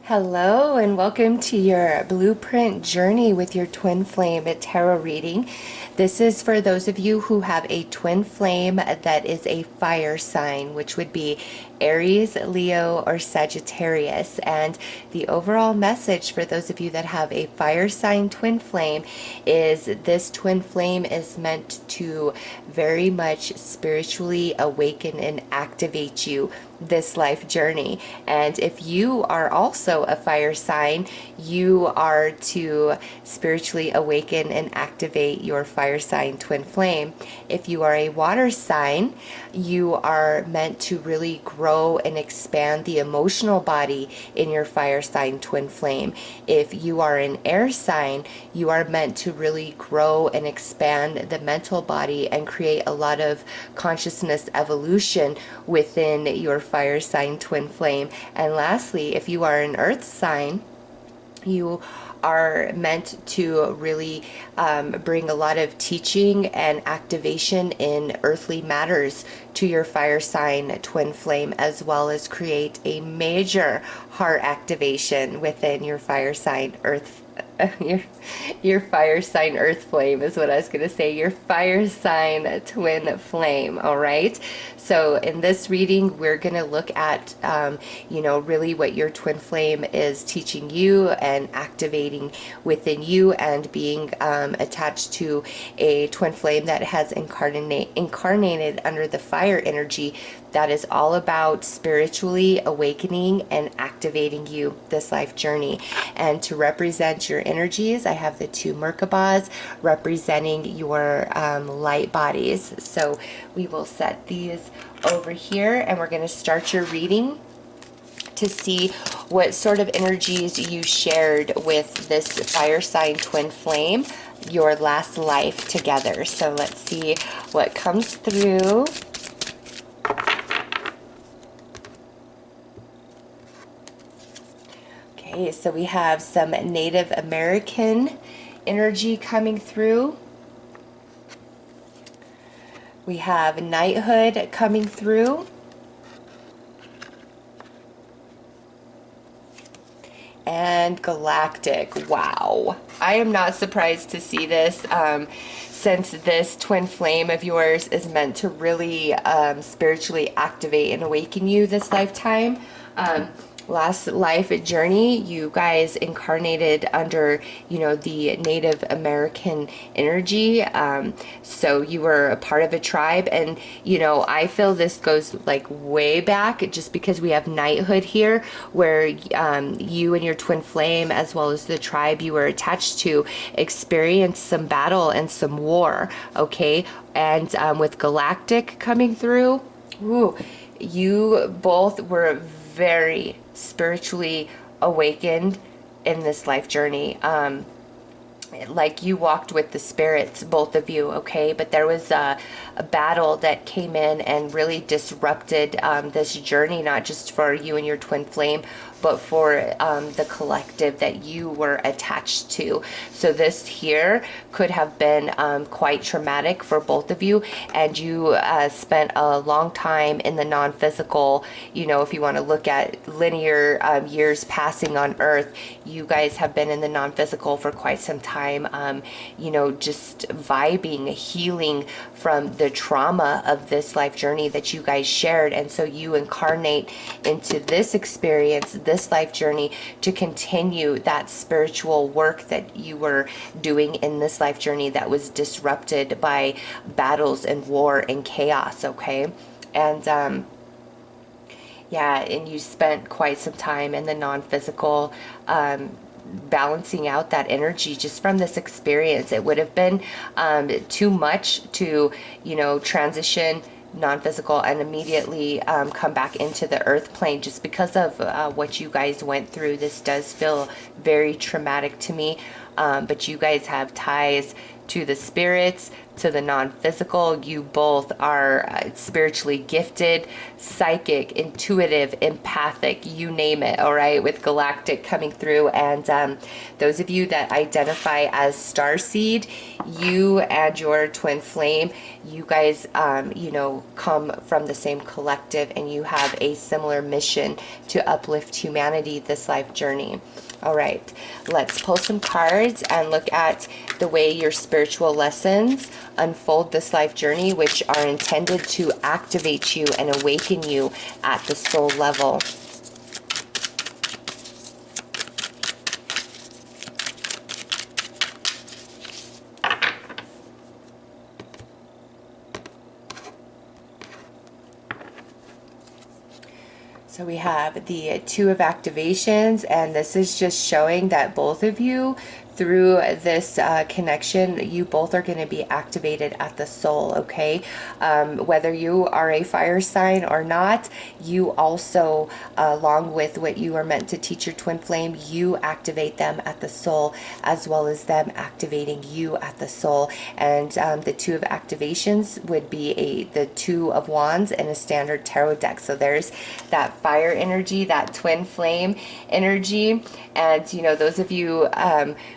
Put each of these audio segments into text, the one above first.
Hello and welcome to your blueprint journey with your twin flame tarot reading. This is for those of you who have a twin flame that is a fire sign, which would be Aries, Leo, or Sagittarius. And the overall message for those of you that have a fire sign twin flame is this twin flame is meant to very much spiritually awaken and activate you this life journey. And if you are also a fire sign, you are to spiritually awaken and activate your fire sign twin flame. If you are a water sign, you are meant to really grow and expand the emotional body in your fire sign twin flame. If you are an air sign, you are meant to really grow and expand the mental body and create a lot of consciousness evolution within your fire sign twin flame. And lastly, if you are an earth sign, you are meant to really bring a lot of teaching and activation in earthly matters to your fire sign twin flame, as well as create a major heart activation within your fire sign earth your fire sign earth flame is what I was going to say, your fire sign twin flame. All right, so in this reading we're going to look at really what your twin flame is teaching you and activating within you, and being attached to a twin flame that has incarnated under the fire energy that is all about spiritually awakening and activating you this life journey. And to represent your energies, I have the two Merkabahs representing your light bodies. So we will set these over here and we're going to start your reading to see what sort of energies you shared with this fire sign twin flame your last life together. So let's see what comes through. Okay, so we have some Native American energy coming through. We have knighthood coming through. And galactic. Wow. I am not surprised to see this, since this twin flame of yours is meant to really spiritually activate and awaken you this lifetime. Last life journey, you guys incarnated under, the Native American energy. So you were a part of a tribe, and, I feel this goes like way back, just because we have knighthood here, where you and your twin flame, as well as the tribe you were attached to, experienced some battle and some war. Okay. And with galactic coming through, ooh, you both were very spiritually awakened in this life journey. Like you walked with the spirits, both of you, okay? But there was a battle that came in and really disrupted this journey, not just for you and your twin flame, but for the collective that you were attached to. So this here could have been quite traumatic for both of you, and you spent a long time in the non-physical. If you want to look at linear years passing on Earth, you guys have been in the non-physical for quite some time, just vibing, healing from the trauma of this life journey that you guys shared. And so you incarnate into this experience, this life journey, to continue that spiritual work that you were doing in this life journey that was disrupted by battles and war and chaos. Okay. And yeah, and you spent quite some time in the non-physical, balancing out that energy just from this experience. It would have been too much to transition non-physical and immediately come back into the earth plane, just because of what you guys went through. This does feel very traumatic to me. but you guys have ties to the spirits, to the non-physical. You both are spiritually gifted, psychic, intuitive, empathic, you name it, all right, with galactic coming through. And those of you that identify as starseed, you and your twin flame, you guys, you know, come from the same collective, and you have a similar mission to uplift humanity this life journey. All right, let's pull some cards and look at the way your spiritual lessons unfold this life journey, which are intended to activate you and awaken you at the soul level. So we have the Two of Activations, and this is just showing that both of you, through this connection, you both are going to be activated at the soul, okay? Whether you are a fire sign or not, you also, along with what you are meant to teach your twin flame, you activate them at the soul, as well as them activating you at the soul. And the Two of Activations would be the Two of Wands in a standard tarot deck. So there's that fire energy, that twin flame energy. And, you know, those of you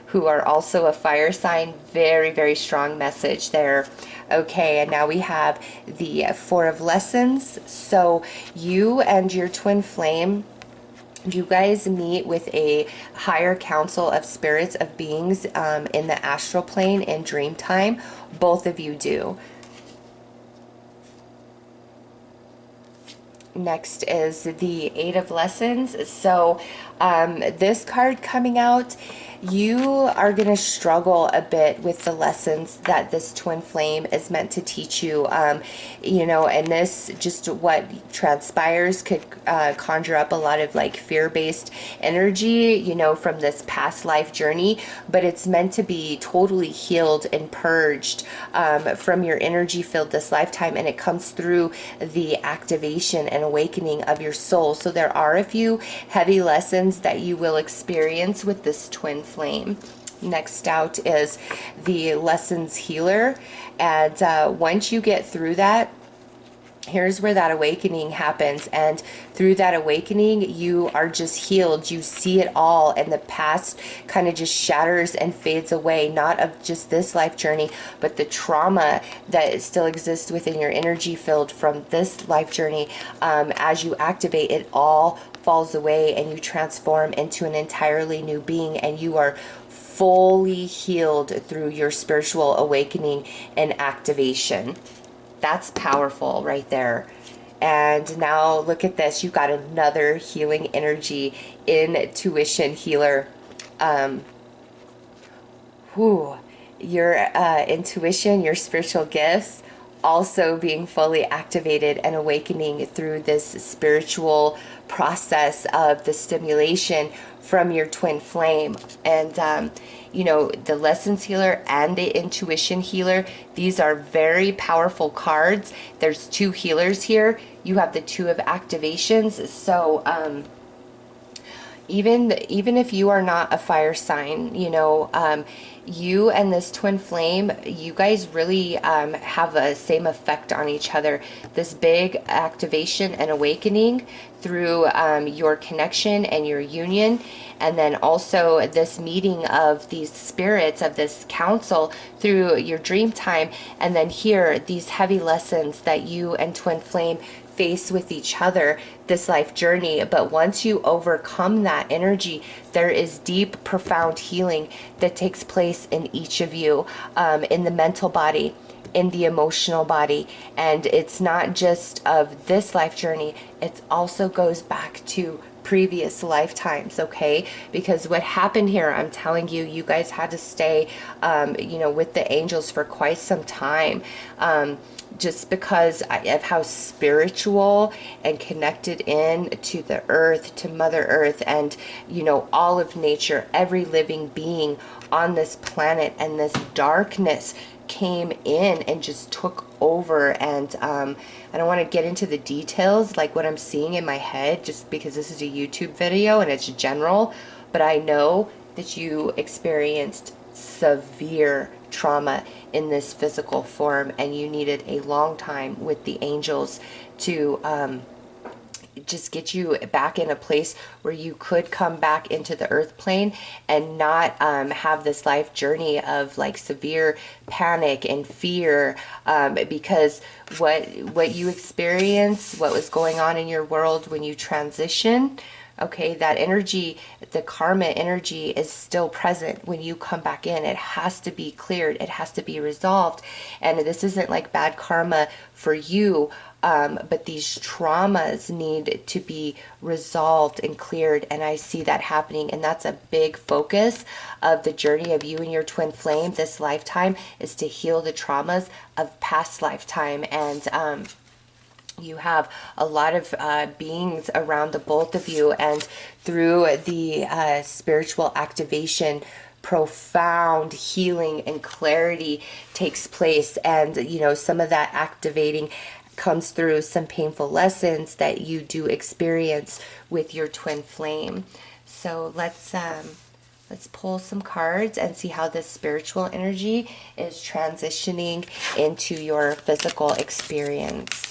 who are also a fire sign, very, very strong message there. Okay, and now we have the Four of Lessons. So you and your twin flame, you guys meet with a higher council of spirits, of beings in the astral plane in dream time. Both of you do. Next is the Eight of Lessons. So this card coming out, you are going to struggle a bit with the lessons that this twin flame is meant to teach you. You know, and this, just what transpires, could conjure up a lot of like fear-based energy, you know, from this past life journey, but it's meant to be totally healed and purged from your energy field this lifetime, and it comes through the activation and awakening of your soul. So there are a few heavy lessons that you will experience with this twin flame. Next out is the Lessons Healer, and once you get through that, here's where that awakening happens. And through that awakening, you are just healed. You see it all, and the past kind of just shatters and fades away, not of just this life journey, but the trauma that still exists within your energy field from this life journey. As you activate, it all falls away, and you transform into an entirely new being, and you are fully healed through your spiritual awakening and activation. That's powerful right there. And now look at this. You've got another healing energy, intuition healer. Your intuition, your spiritual gifts, also being fully activated and awakening through this spiritual process of the stimulation from your twin flame. And you know, the Lessons Healer and the Intuition Healer, these are very powerful cards. There's two healers here. You have the Two of Activations. So even if you are not a fire sign, you know, you and this twin flame, you guys really have the same effect on each other. This big activation and awakening through your connection and your union, and then also this meeting of these spirits, of this council through your dream time, and then here, these heavy lessons that you and twin flame face with each other this life journey. But once you overcome that energy, there is deep, profound healing that takes place in each of you, in the mental body, in the emotional body. And it's not just of this life journey, it also goes back to previous lifetimes, okay? Because what happened here, I'm telling you, you guys had to stay you know, with the angels for quite some time, just because of how spiritual and connected in to the earth, to Mother Earth, and, you know, all of nature, every living being on this planet. And this darkness came in and just took over. And I don't want to get into the details, like what I'm seeing in my head, just because this is a YouTube video and it's general, but I know that you experienced severe trauma in this physical form, and you needed a long time with the angels to just get you back in a place where you could come back into the earth plane and not have this life journey of like severe panic and fear, because what you experience, what was going on in your world when you transition, okay, that energy, the karma energy, is still present when you come back in. It has to be cleared. It has to be resolved. And this isn't like bad karma for you, but these traumas need to be resolved and cleared. And I see that happening. And that's a big focus of the journey of you and your twin flame this lifetime, is to heal the traumas of past lifetime. And you have a lot of beings around the both of you, and through the spiritual activation, profound healing and clarity takes place. And you know, some of that activating comes through some painful lessons that you do experience with your twin flame. So let's pull some cards and see how this spiritual energy is transitioning into your physical experience.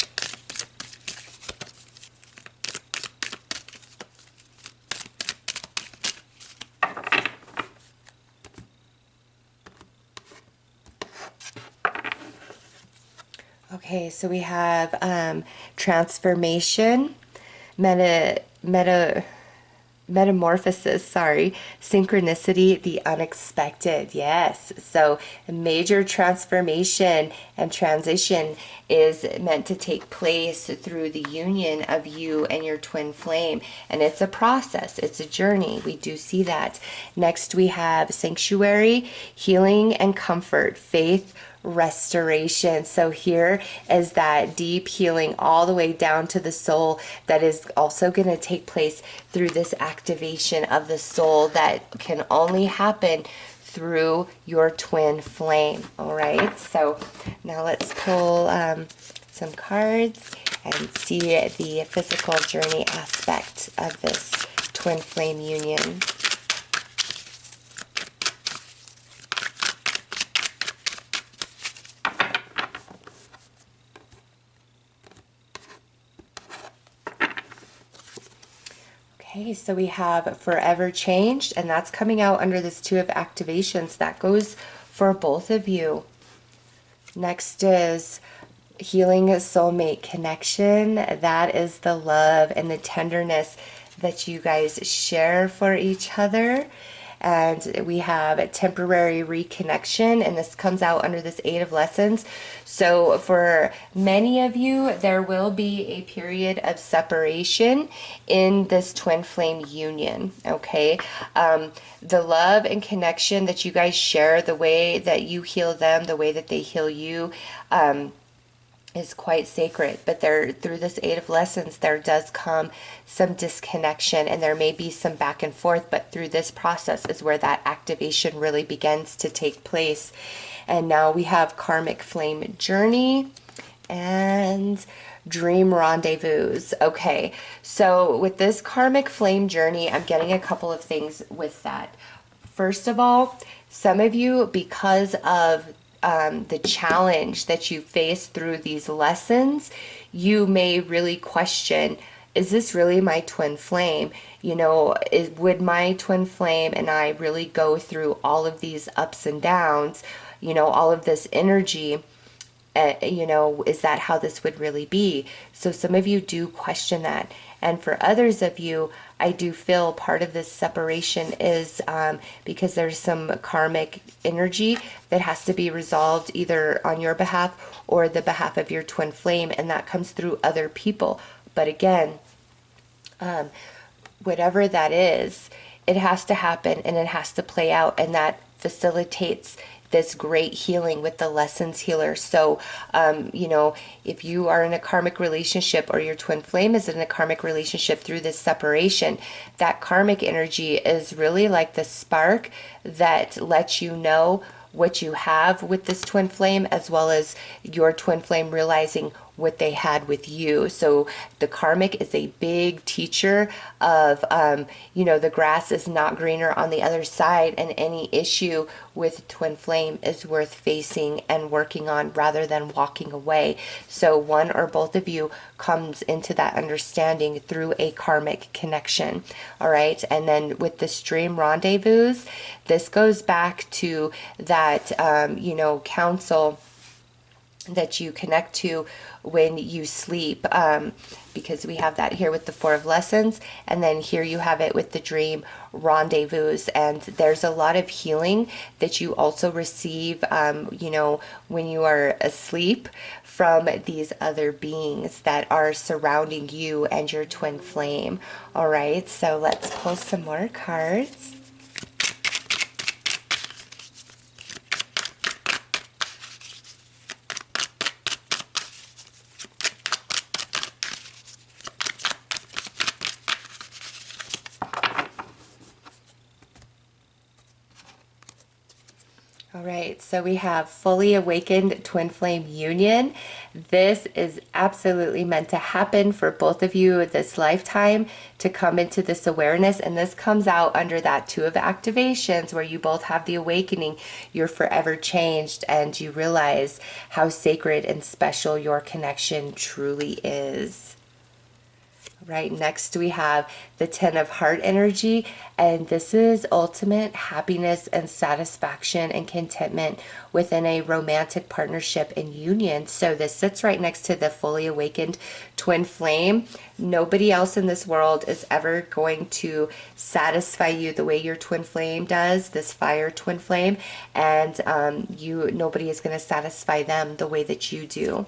Okay, so we have transformation, metamorphosis, sorry, synchronicity, the unexpected. Yes, so a major transformation and transition is meant to take place through the union of you and your twin flame, and it's a process, it's a journey. We do see that. Next we have sanctuary, healing and comfort, faith, restoration. So here is that deep healing all the way down to the soul that is also going to take place through this activation of the soul that can only happen through your twin flame. All right, so now let's pull some cards and see the physical journey aspect of this twin flame union. Okay, so we have forever changed, and that's coming out under this two of activations. That goes for both of you. Next is healing soulmate connection. That is the love and the tenderness that you guys share for each other. And we have a temporary reconnection, and this comes out under this 8 of lessons. So for many of you, there will be a period of separation in this twin flame union, okay? The love and connection that you guys share, the way that you heal them, the way that they heal you, is quite sacred. But there, through this 8 of lessons, there does come some disconnection, and there may be some back and forth, but through this process is where that activation really begins to take place. And now we have karmic flame journey and dream rendezvous. Okay, so with this karmic flame journey, I'm getting a couple of things with that. First of all, some of you, because of the challenge that you face through these lessons, you may really question, is this really my twin flame? You know, would my twin flame and I really go through all of these ups and downs, you know, all of this energy? You know, is that how this would really be? So some of you do question that. And for others of you, I do feel part of this separation is because there's some karmic energy that has to be resolved either on your behalf or the behalf of your twin flame, and that comes through other people. But again, whatever that is, it has to happen and it has to play out, and that facilitates this great healing with the lessons healer. So, you know, if you are in a karmic relationship or your twin flame is in a karmic relationship through this separation, that karmic energy is really like the spark that lets you know what you have with this twin flame, as well as your twin flame realizing what they had with you. So the karmic is a big teacher of, you know, the grass is not greener on the other side, and any issue with twin flame is worth facing and working on rather than walking away. So one or both of you comes into that understanding through a karmic connection. All right. And then with the stream rendezvous, this goes back to that, you know, counsel that you connect to when you sleep, because we have that here with the Four of Lessons, and then here you have it with the dream rendezvous. And there's a lot of healing that you also receive, you know, when you are asleep from these other beings that are surrounding you and your twin flame. All right, so let's pull some more cards. All right, so we have fully awakened twin flame union. This is absolutely meant to happen for both of you this lifetime, to come into this awareness. And this comes out under that Two of Activations, where you both have the awakening. You're forever changed, and you realize how sacred and special your connection truly is. Right, next we have the Ten of Heart energy, and this is ultimate happiness and satisfaction and contentment within a romantic partnership and union. So this sits right next to the fully awakened twin flame. Nobody else in this world is ever going to satisfy you the way your twin flame does, this fire twin flame, and nobody is going to satisfy them the way that you do.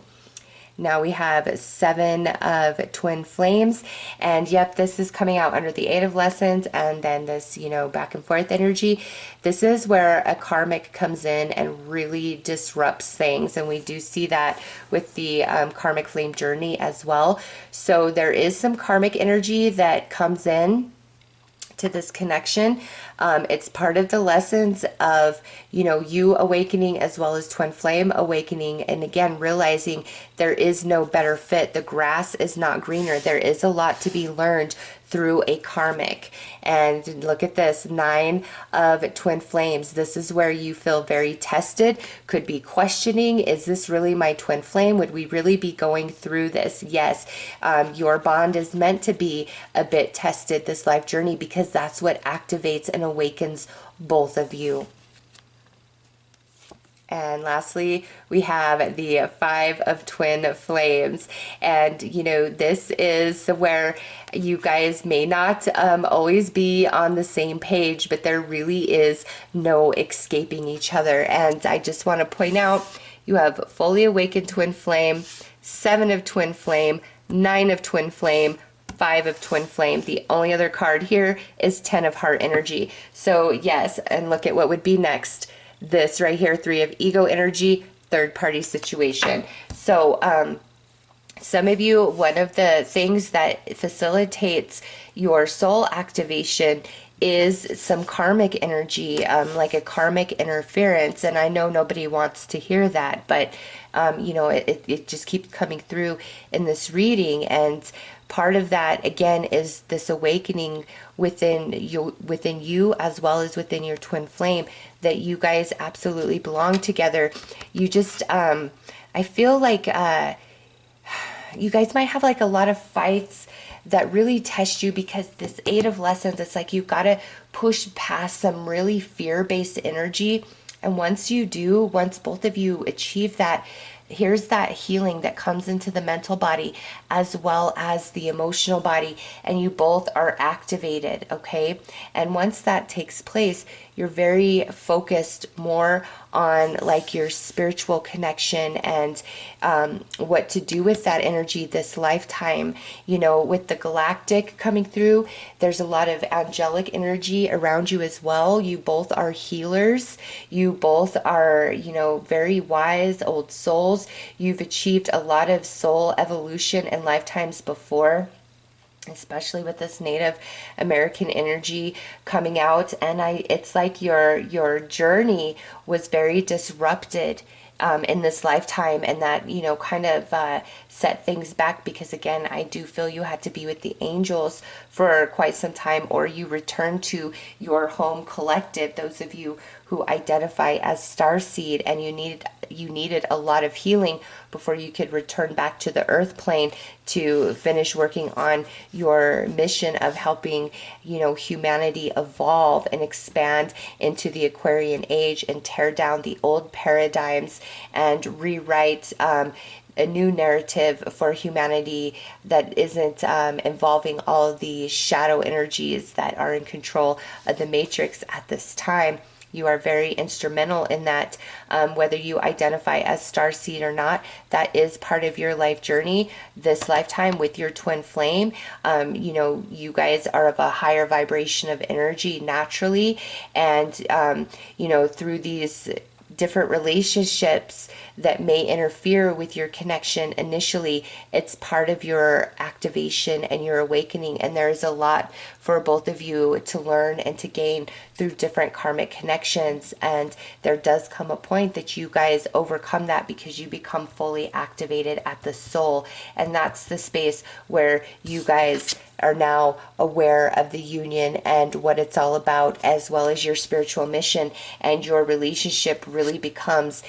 Now we have Seven of Twin Flames, and yep, this is coming out under the Eight of Lessons, and then this, you know, back and forth energy. This is where a karmic comes in and really disrupts things, and we do see that with the karmic flame journey as well. So there is some karmic energy that comes in to this connection. It's part of the lessons of, you know, you awakening as well as twin flame awakening, and again realizing there is no better fit. The grass is not greener. There is a lot to be learned through a karmic. And look at this, Nine of Twin Flames. This is where you feel very tested, could be questioning, is this really my twin flame? Would we really be going through this? Yes, your bond is meant to be a bit tested this life journey, because that's what activates and awakens both of you. And lastly, we have the Five of Twin Flames. And, you know, this is where you guys may not always be on the same page, but there really is no escaping each other. And I just want to point out, you have fully awakened twin flame, Seven of Twin Flame, Nine of Twin Flame, Five of Twin Flame. The only other card here is Ten of Heart energy. So yes, and look at what would be next. This right here, Three of Ego energy, third party situation. So some of you, one of the things that facilitates your soul activation is some karmic energy, like a karmic interference. And I know nobody wants to hear that, but you know, it just keeps coming through in this reading. And part of that, again, is this awakening within you as well as within your twin flame, that you guys absolutely belong together. You just, I feel like you guys might have like a lot of fights that really test you, because this Eight of Lessons, it's like you got to push past some really fear-based energy. And once you do, once both of you achieve that, here's that healing that comes into the mental body as well as the emotional body, and you both are activated, okay? And once that takes place, you're very focused more on like your spiritual connection and what to do with that energy this lifetime. You know, with the galactic coming through, there's a lot of angelic energy around you as well. You both are healers. You both are, you know, very wise old souls. You've achieved a lot of soul evolution in lifetimes before, especially with this Native American energy coming out. And it's like your journey was very disrupted in this lifetime, and that, you know, kind of set things back, because again, I do feel you had to be with the angels for quite some time, or you return to your home collective, those of you who identify as starseed, and you needed a lot of healing before you could return back to the earth plane to finish working on your mission of helping, you know, humanity evolve and expand into the Aquarian age and tear down the old paradigms and rewrite a new narrative for humanity that isn't involving all of the shadow energies that are in control of the matrix at this time. You are very instrumental in that, whether you identify as starseed or not. That is part of your life journey this lifetime with your twin flame. You know, you guys are of a higher vibration of energy naturally, and you know, through these different relationships that may interfere with your connection initially, it's part of your activation and your awakening, and there is a lot for both of you to learn and to gain through different karmic connections. And there does come a point that you guys overcome that because you become fully activated at the soul, and that's the space where you guys are now aware of the union and what it's all about, as well as your spiritual mission, and your relationship really becomes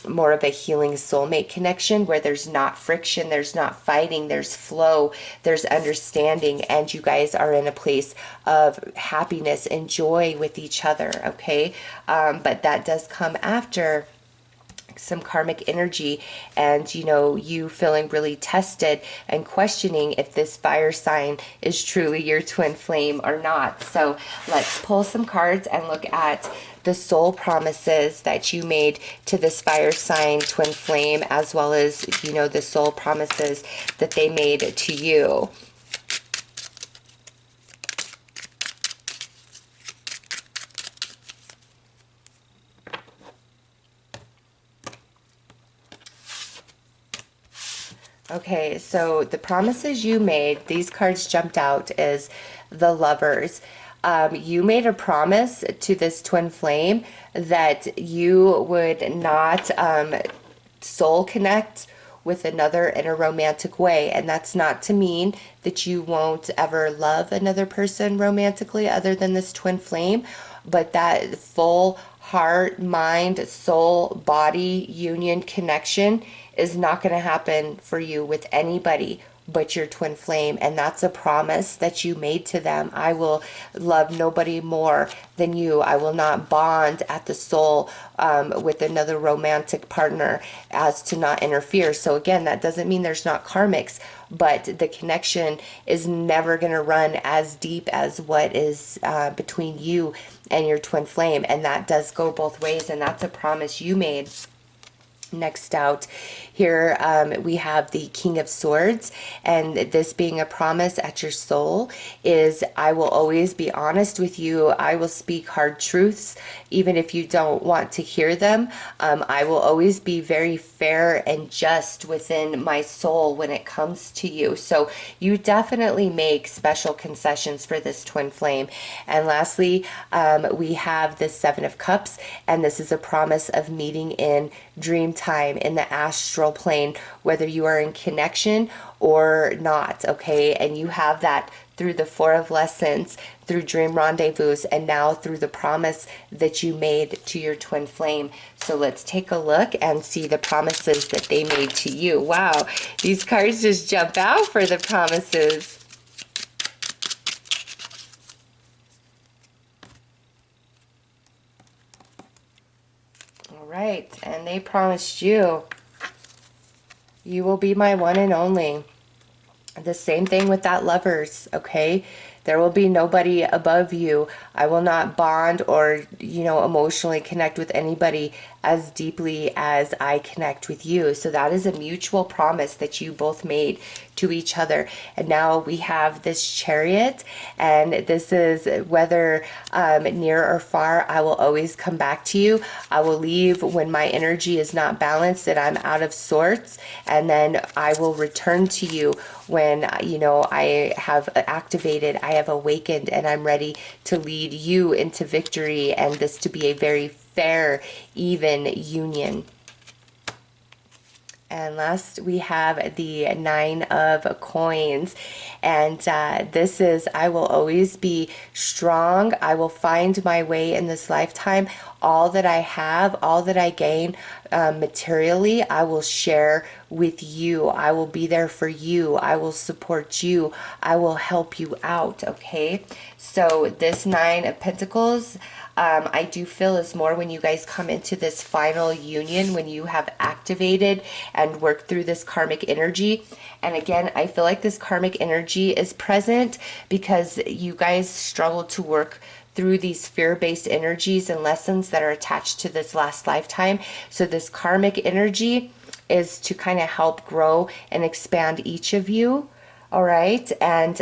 more of a healing soulmate connection where there's not friction, there's not fighting, there's flow, there's understanding, and you guys are in a place of happiness and joy with each other, okay? But that does come after some karmic energy, and you know, you feeling really tested and questioning if this fire sign is truly your twin flame or not. So let's pull some cards and look at the soul promises that you made to this fire sign twin flame, as well as, you know, the soul promises that they made to you. Okay, so the promises you made, these cards jumped out as the Lovers. You made a promise to this twin flame that you would not soul connect with another in a romantic way. And that's not to mean that you won't ever love another person romantically other than this twin flame, but that full heart, mind, soul, body union connection is not going to happen for you with anybody but your twin flame. And that's a promise that you made to them. I will love nobody more than you. I will not bond at the soul with another romantic partner, as to not interfere. So again, that doesn't mean there's not karmics, but the connection is never going to run as deep as what is between you and your twin flame. And that does go both ways, and that's a promise you made. Next out here, we have the King of Swords, and this being a promise at your soul is, I will always be honest with you. I will speak hard truths, even if you don't want to hear them. I will always be very fair and just within my soul when it comes to you. So you definitely make special concessions for this twin flame. And lastly, we have the Seven of Cups, and this is a promise of meeting in dream time in the astral plane, whether you are in connection or not, okay? And you have that through the Four of Lessons, through dream rendezvous, and now through the promise that you made to your twin flame. So let's take a look and see the promises that they made to you. Wow, these cards just jump out for the promises. Right, and they promised you, you will be my one and only. The same thing with that Lovers, okay? There will be nobody above you. I will not bond or, you know, emotionally connect with anybody as deeply as I connect with you. So that is a mutual promise that you both made to each other. And now we have this Chariot, and this is whether near or far, I will always come back to you. I will leave when my energy is not balanced and I'm out of sorts, and then I will return to you when, you know, I have activated, I have awakened, and I'm ready to lead you into victory, and this to be a very fair, even union. And last, we have the Nine of Coins. And this is, I will always be strong. I will find my way in this lifetime. All that I have, all that I gain materially, I will share with you. I will be there for you. I will support you. I will help you out, okay? So this Nine of Pentacles, I do feel is more when you guys come into this final union, when you have activated and worked through this karmic energy. And again, I feel like this karmic energy is present because you guys struggle to work through these fear-based energies and lessons that are attached to this last lifetime. So this karmic energy is to kind of help grow and expand each of you. All right. And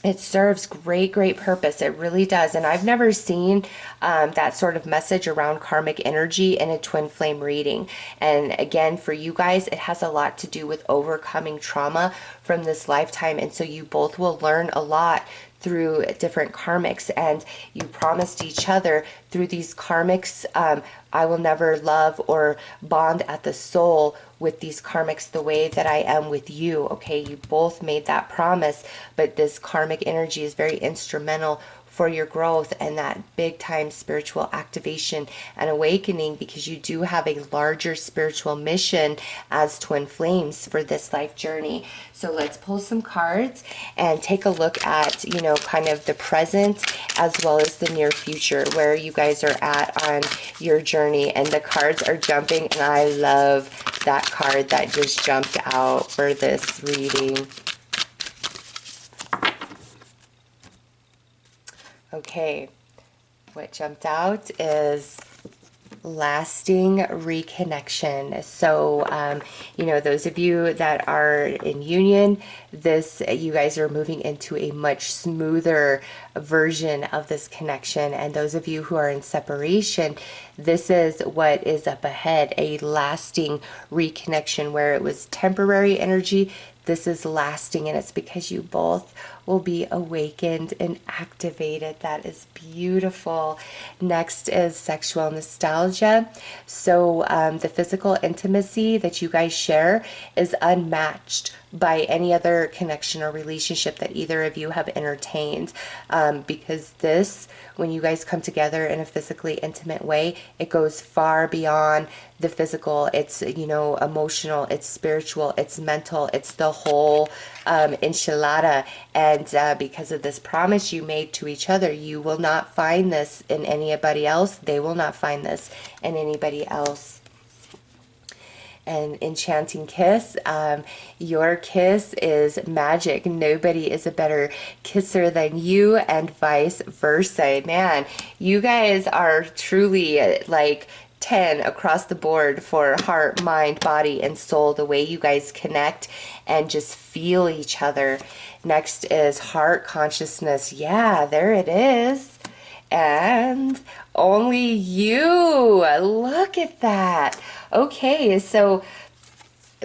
it serves great purpose. It really does. And I've never seen that sort of message around karmic energy in a twin flame reading. And again, for you guys, it has a lot to do with overcoming trauma from this lifetime. And so you both will learn a lot through different karmics, and you promised each other through these karmics, I will never love or bond at the soul with these karmics the way that I am with you. Okay, you both made that promise, but this karmic energy is very instrumental for your growth and that big time spiritual activation and awakening, because you do have a larger spiritual mission as twin flames for this life journey. So let's pull some cards and take a look at, you know, kind of the present as well as the near future, where you guys are at on your journey. And the cards are jumping, and I love that card that just jumped out for this reading. Okay, what jumped out is lasting reconnection. So, you know, those of you that are in union, you guys are moving into a much smoother version of this connection. And those of you who are in separation, this is what is up ahead, a lasting reconnection where it was temporary energy. This is lasting, and it's because you both will be awakened and activated. That is beautiful. Next is sexual nostalgia. So the physical intimacy that you guys share is unmatched by any other connection or relationship that either of you have entertained, because this, when you guys come together in a physically intimate way, it goes far beyond the physical. It's, you know, emotional, it's spiritual, it's mental, it's the whole enchilada. And because of this promise you made to each other, you will not find this in anybody else. They will not find this in anybody else. An enchanting kiss. Your kiss is magic. Nobody is a better kisser than you, and vice versa. Man, you guys are truly like 10 across the board for heart, mind, body, and soul, the way you guys connect and just feel each other. Next is heart consciousness. Yeah, there it is. And only you. Look at that. Okay, so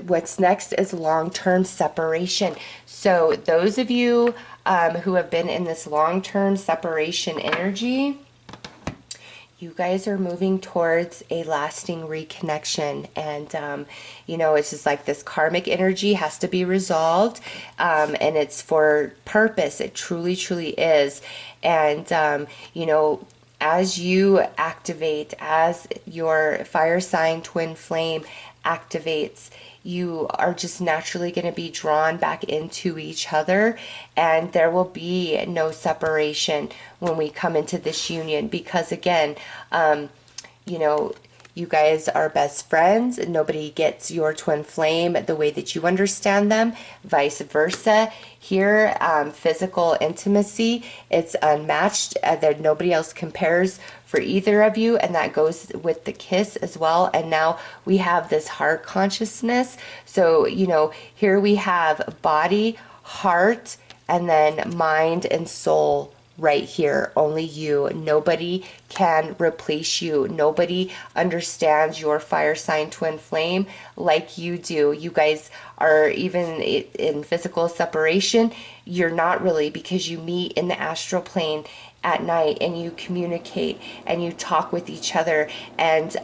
what's next is long-term separation. So those of you who have been in this long-term separation energy, you guys are moving towards a lasting reconnection. And, you know, it's just like this karmic energy has to be resolved. And it's for purpose. It truly is. And, you know, as you activate, as your fire sign twin flame activates, you are just naturally going to be drawn back into each other, and there will be no separation when we come into this union, because again, you know, you guys are best friends. Nobody gets your twin flame the way that you understand them, vice versa. Here, physical intimacy, it's unmatched. That nobody else compares for either of you, and that goes with the kiss as well. And now we have this heart consciousness. So, you know, here we have body, heart, and then mind and soul right here. Only you. Nobody can replace you. Nobody understands your fire sign twin flame like you do. You guys are, even in physical separation, you're not really, because you meet in the astral plane at night and you communicate and you talk with each other. And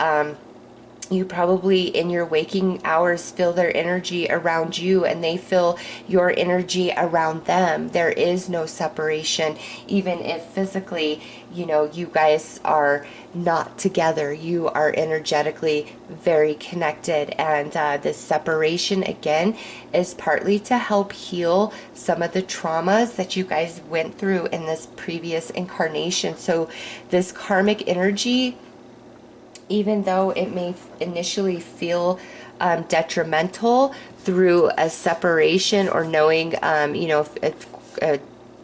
You probably in your waking hours feel their energy around you, and they feel your energy around them. There is no separation, even if physically, you guys are not together. You are energetically very connected, and this separation again is partly to help heal some of the traumas that you guys went through in this previous incarnation. So this karmic energy, even though it may initially feel detrimental through a separation, or knowing, if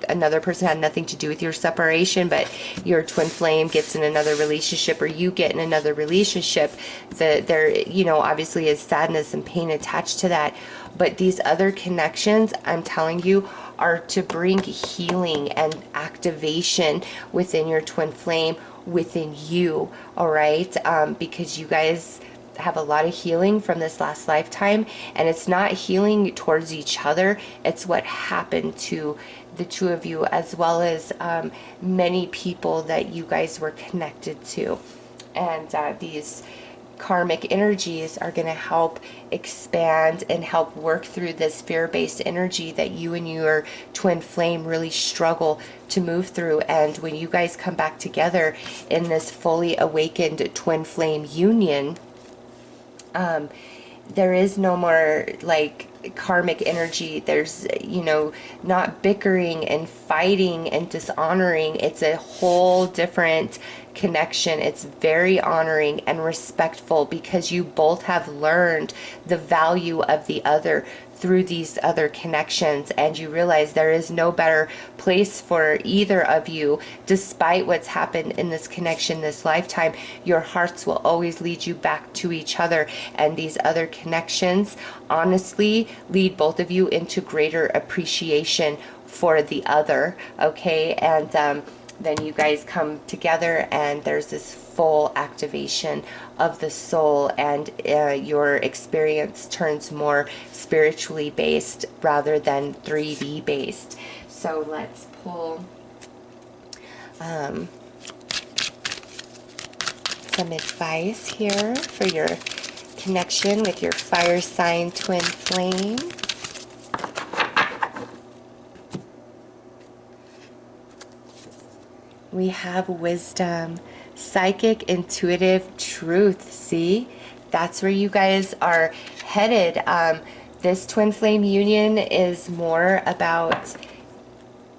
another person had nothing to do with your separation, but your twin flame gets in another relationship, or you get in another relationship, there, obviously is sadness and pain attached to that. But these other connections, I'm telling you, are to bring healing and activation within your twin flame, within you, all right? Because you guys have a lot of healing from this last lifetime, and it's not healing towards each other, it's what happened to the two of you, as well as many people that you guys were connected to. And these karmic energies are going to help expand and help work through this fear-based energy that you and your twin flame really struggle to move through. And when you guys come back together in this fully awakened twin flame union, there is no more like karmic energy. There's, not bickering and fighting and dishonoring. It's a whole different connection. It's very honoring and respectful, because you both have learned the value of the other through these other connections, and you realize there is no better place for either of you. Despite what's happened in this connection this lifetime, your hearts will always lead you back to each other, and these other connections honestly lead both of you into greater appreciation for the other, okay? And then you guys come together, and there's this full activation of the soul, and your experience turns more spiritually based rather than 3D based. So let's pull some advice here for your connection with your fire sign twin flame. We have wisdom, psychic, intuitive, truth. See, that's where you guys are headed. This twin flame union is more about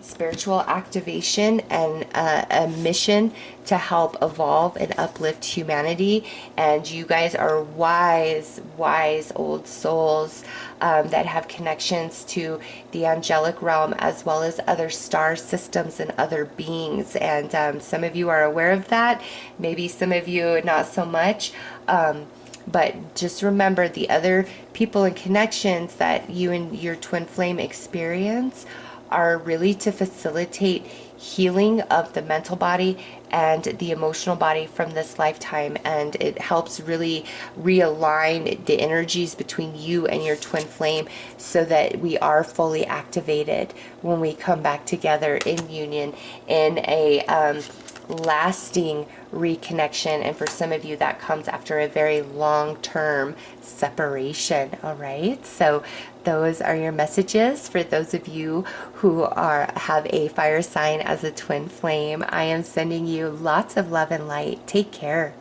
spiritual activation and a mission to help evolve and uplift humanity. And you guys are wise old souls that have connections to the angelic realm, as well as other star systems and other beings. And some of you are aware of that, maybe some of you not so much. But just remember, the other people and connections that you and your twin flame experience are really to facilitate healing of the mental body and the emotional body from this lifetime. And it helps really realign the energies between you and your twin flame, so that we are fully activated when we come back together in union, in a lasting reconnection. And for some of you, that comes after a very long-term separation. All right, so those are your messages for those of you who have a fire sign as a twin flame. I am sending you lots of love and light. Take care.